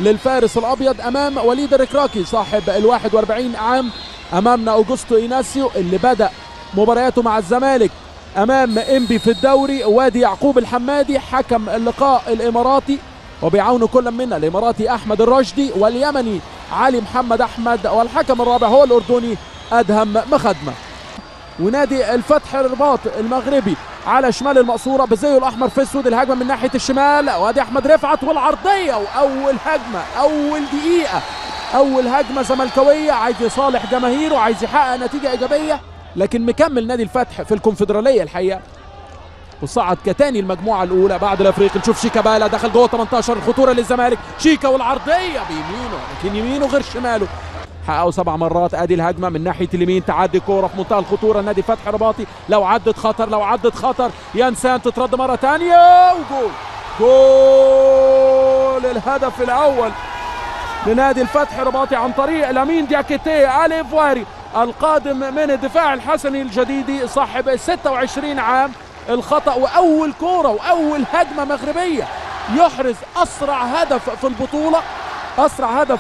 للفارس الابيض امام وليد الركراكي صاحب ال 41 عام. امامنا اوجوستو ايناسيو اللي بدأ مبارياته مع الزمالك امام انبي في الدوري. وادي يعقوب الحمادي حكم اللقاء الاماراتي، وبيعاونه كل منا الاماراتي احمد الراشدي واليمني علي محمد احمد، والحكم الرابع هو الاردني ادهم مخدمه. ونادي الفتح الرباط المغربي على شمال المقصوره بزيه الاحمر في اسود. الهجمه من ناحيه الشمال وادي احمد رفعت والعرضيه، واول هجمه اول دقيقه اول هجمه زملكاويه، عايز يصالح جماهيره وعايز يحقق نتيجه ايجابيه، لكن مكمل نادي الفتح في الكونفدراليه الحقيقه وصعد كتاني المجموعه الاولى بعد الافريقي. نشوف شيكابالا دخل جوه 18، الخطوره للزمالك، شيكا والعرضيه بيمينه لكن يمينه غير شماله، حققوا 7 مرات. ادي الهجمه من ناحيه اليمين، تعدي كوره في منتهى الخطوره نادي فتح رباطي، لو عدت خطر لو عدت خطر، ينسان تترد مره ثانيه وجول. جول الهدف الاول لنادي الفتح رباطي عن طريق لامين دياكيتي اليفواري القادم من الدفاع الحسني الجديدي صاحب 26 عام. الخطأ واول كوره واول هجمه مغربيه يحرز اسرع هدف في البطوله، اسرع هدف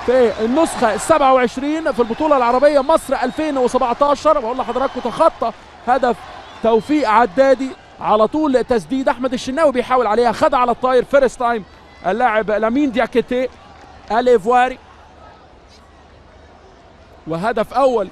في النسخة 27 في البطولة العربية مصر 2017. بقول لحضراتكم تخطى هدف توفيق عدادي على طول. تسديد احمد الشناوي بيحاول عليها، خد على الطاير فيرست تايم اللاعب لامين دياكيتي اليفواري، وهدف اول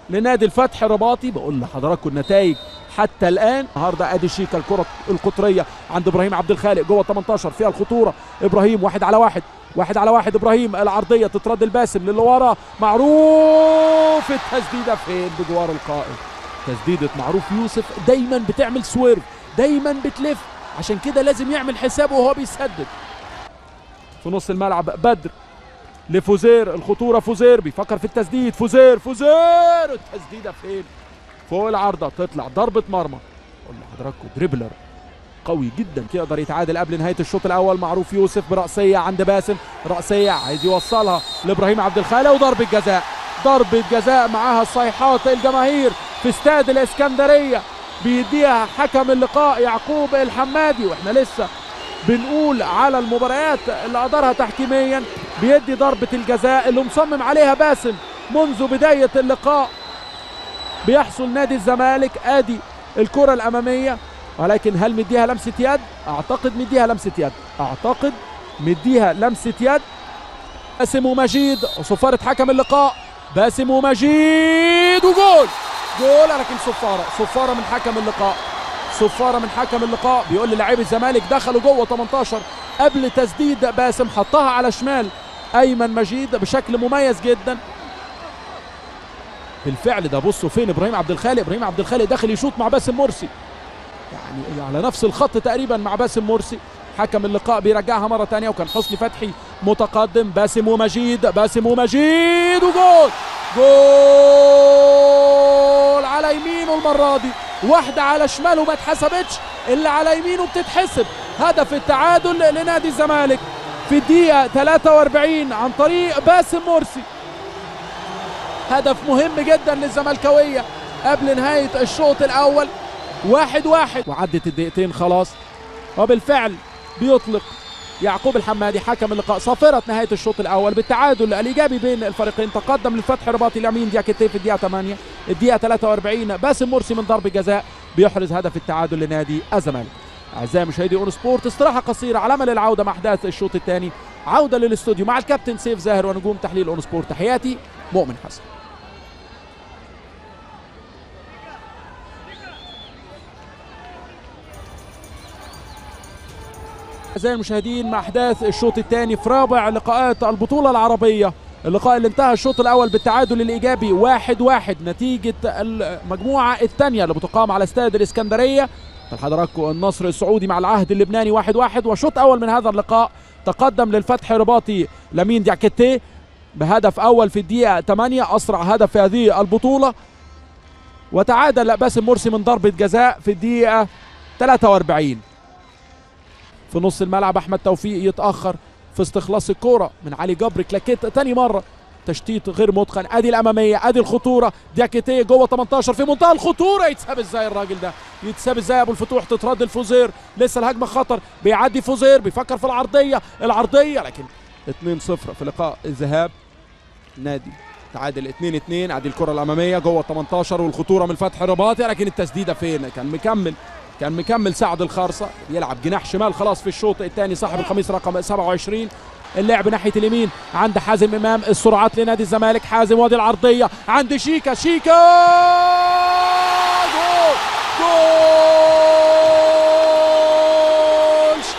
لنادي الفتح الرباطي. بقول لحضراتكم النتائج حتى الان. النهارده ادي شيكا الكره القطريه عند ابراهيم عبد الخالق جوه 18 فيها الخطوره، ابراهيم 1 على 1 1 على 1 ابراهيم، العرضيه تترد الباسم للي ورا معروف، التسديده فين بجوار القائم. تسديده معروف يوسف دايما بتعمل سويرف، دايما بتلف، عشان كده لازم يعمل حسابه وهو بيسدد. في نص الملعب بدر لفوزير، الخطوره فوزير بيفكر في التسديد، فوزير التسديده فين فوق العارضه، تطلع ضربه مرمى. اقول لحضراتكم دريبلر قوي جدا يقدر يتعادل قبل نهايه الشوط الاول. معروف يوسف براسيه عند باسم، راسيه عايز يوصلها لابراهيم عبد الخالق وضربه جزاء، ضربه جزاء معاها صيحات الجماهير في استاد الاسكندريه بيديها حكم اللقاء يعقوب الحمادي. واحنا لسه بنقول على المباريات اللي ادارها تحكيميا، بيدي ضربه الجزاء اللي مصمم عليها باسم منذ بدايه اللقاء. بيحصل نادي الزمالك، ادي الكره الاماميه، ولكن هل مديها لمسه يد؟ اعتقد مديها لمسه يد، اعتقد مديها لمسه يد. باسم ومجيد وصفاره حكم اللقاء، باسم ومجيد وجول، جول، لكن صفاره من حكم اللقاء، صفاره من حكم اللقاء بيقول للاعبي الزمالك دخلوا جوه 18 قبل تسديد باسم، حطها على شمال ايمن مجيد بشكل مميز جدا. بالفعل ده بصوا فين ابراهيم عبد الخالق، ابراهيم عبد الخالق داخل يشوط مع باسم مرسي، يعني على نفس الخط تقريبا مع باسم مرسي. حكم اللقاء بيرجعها مره ثانيه، وكان حسني فتحي متقدم. باسم ومجيد وجول، جول على يمينه المره دي، واحده على شماله ما اتحسبتش، اللي على يمينه بتتحسب. هدف التعادل لنادي الزمالك في الدقيقه 43 عن طريق باسم مرسي. هدف مهم جدا للزملكاويه قبل نهايه الشوط الاول. 1-1 وعدت الدقيقتين خلاص، وبالفعل بيطلق يعقوب الحمادي حكم اللقاء صافرة نهاية الشوط الأول بالتعادل الإيجابي بين الفريقين. تقدم للفتح رباطي لامين دياكيتي في الدقيقة 8. الدقيقة 43 باسم مرسي من ضربة جزاء بيحرز هدف التعادل لنادي الزمالك. أعزائي مشاهدي أون سبورت، استراحة قصيرة على أمل العودة مع أحداث الشوط الثاني. عودة للاستوديو مع الكابتن سيف زاهر ونجوم تحليل أون سبورت. تحياتي مؤمن حسن. أعزائي المشاهدين، مع أحداث الشوط الثاني في رابع لقاءات البطولة العربية، اللقاء اللي انتهى الشوط الأول بالتعادل الإيجابي 1-1 نتيجة المجموعة الثانية اللي بتقام على استاد الإسكندرية. حضراتكم النصر السعودي مع العهد اللبناني 1-1. وشوط أول من هذا اللقاء تقدم للفتح رباطي لامين دياكيتي بهدف أول في الدقيقة 8، أسرع هدف في هذه البطولة، وتعادل باسم مرسي من ضربة جزاء في الدقيقة 43. في نص الملعب احمد توفيق يتاخر في استخلاص الكوره من علي جبر، كلاكيت تاني مره، تشتيت غير متقن. ادي الاماميه، ادي الخطوره، دياكيتي جوه 18 في منتهى الخطوره، يتساب ازاي الراجل ده، يتساب ازاي ابو الفتوح، تترد الفوزير، لسه الهجمه خطر، بيعدي فوزير بيفكر في العرضيه، لكن 2-0 في لقاء الذهاب. نادي تعادل 2-2. ادي الكره الاماميه جوه ال 18 والخطوره من فتحي الرباطي، لكن التسديده فين؟ كان مكمل سعد الخرصه يلعب جناح شمال خلاص في الشوط الثاني صاحب القميص رقم 27. اللعب ناحيه اليمين عند حازم امام، السرعات لنادي الزمالك. حازم وادي العرضيه عند شيكا، جول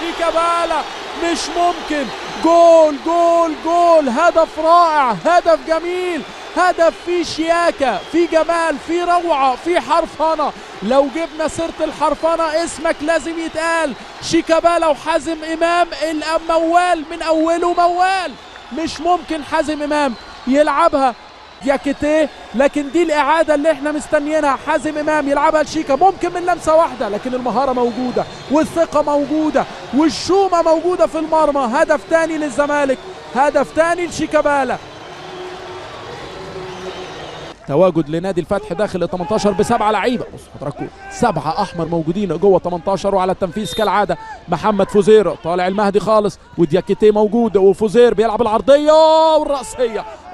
شيكابالا، مش ممكن. جول هدف رائع، هدف جميل، هدف فيه شياكة، فيه جمال، فيه روعة، فيه حرفنة. لو جبنا سيرة الحرفنة اسمك لازم يتقال. شيكابالا وحازم امام الموال من اوله موال. مش ممكن حازم امام يلعبها دياكيتيه، لكن دي الاعادة اللي احنا مستنيينها. حازم امام يلعبها لشيكا، ممكن من لمسة واحدة، لكن المهارة موجودة والثقة موجودة والشومة موجودة في المرمى. هدف تاني للزمالك، هدف تاني لشيكابالا. تواجد لنادي الفتح داخل ال 18 ب7 لعيبه. بصوا حضراتكم 7 احمر موجودين جوه 18، وعلى التنفيذ كالعاده محمد فوزير طالع المهدي خالص، ودياكيتيه موجود، وفوزير بيلعب العرضيه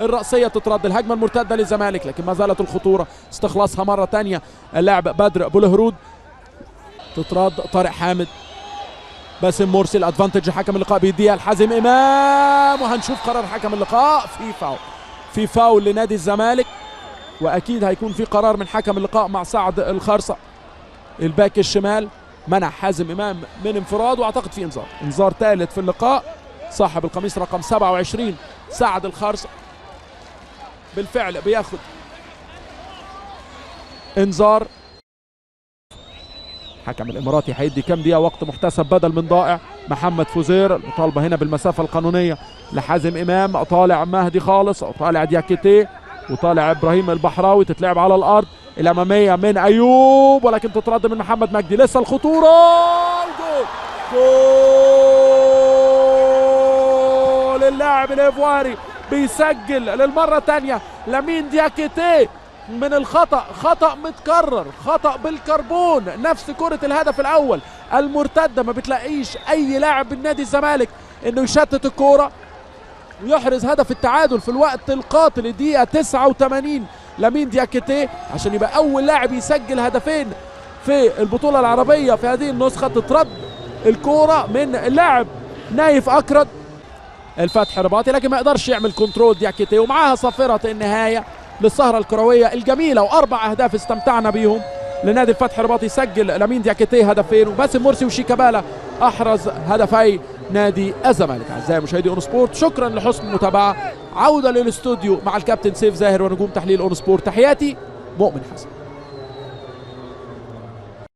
والرأسيه تترد. الهجمه المرتده للزمالك، لكن ما زالت الخطوره استخلاصها مره ثانيه اللاعب بدر بولهرود. تترد طارق حامد، باسم مرسي. الادفانتج حكم اللقاء بيديها لحازم امام، وهنشوف قرار حكم اللقاء في فاول لنادي الزمالك، واكيد هيكون في قرار من حكم اللقاء مع سعد الخرصه الباك الشمال. منع حازم امام من انفراد، واعتقد في انذار ثالث في اللقاء. صاحب القميص رقم 27 سعد الخرصه بالفعل بياخد انذار. حكم الاماراتي هيدي كام دقيقه وقت محتسب بدل من ضائع. محمد فوزير المطالبه هنا بالمسافه القانونيه لحازم امام. طالع مهدي خالص، طالع دياكيتيه، وطالع ابراهيم البحراوي. تتلعب على الارض الاماميه من ايوب، ولكن تترد من محمد مجدي. لسه الخطوره، جول اللاعب الايفواري بيسجل للمره الثانيه. لامين دياكيتيه من الخطأ، خطأ متكرر، خطأ بالكربون، نفس كرة الهدف الأول المرتدة. ما بتلاقيش أي لاعب من نادي الزمالك إنه يشتت الكورة ويحرز هدف التعادل في الوقت القاتل الدقيقة 89. لامين دياكيتيه عشان يبقى أول لاعب يسجل هدفين في البطولة العربية في هذه النسخة. تترد الكورة من اللاعب نايف أكرد الفتح الرباطي، لكن ما يقدرش يعمل كنترول دياكيتيه. ومعاها صافرة النهاية للسهرة الكروية الجميلة، و4 أهداف استمتعنا بيهم لنادي الفتح الرباطي. يسجل لامين دياكيتيه هدفين، وباسم مرسي وشيكابالا أحرز هدفي نادي الزمالك. أعزائي مشاهدي أون سبورت، شكرا لحسن المتابعة. عودة للاستوديو مع الكابتن سيف زاهر ونجوم تحليل أون سبورت. تحياتي مؤمن حسن.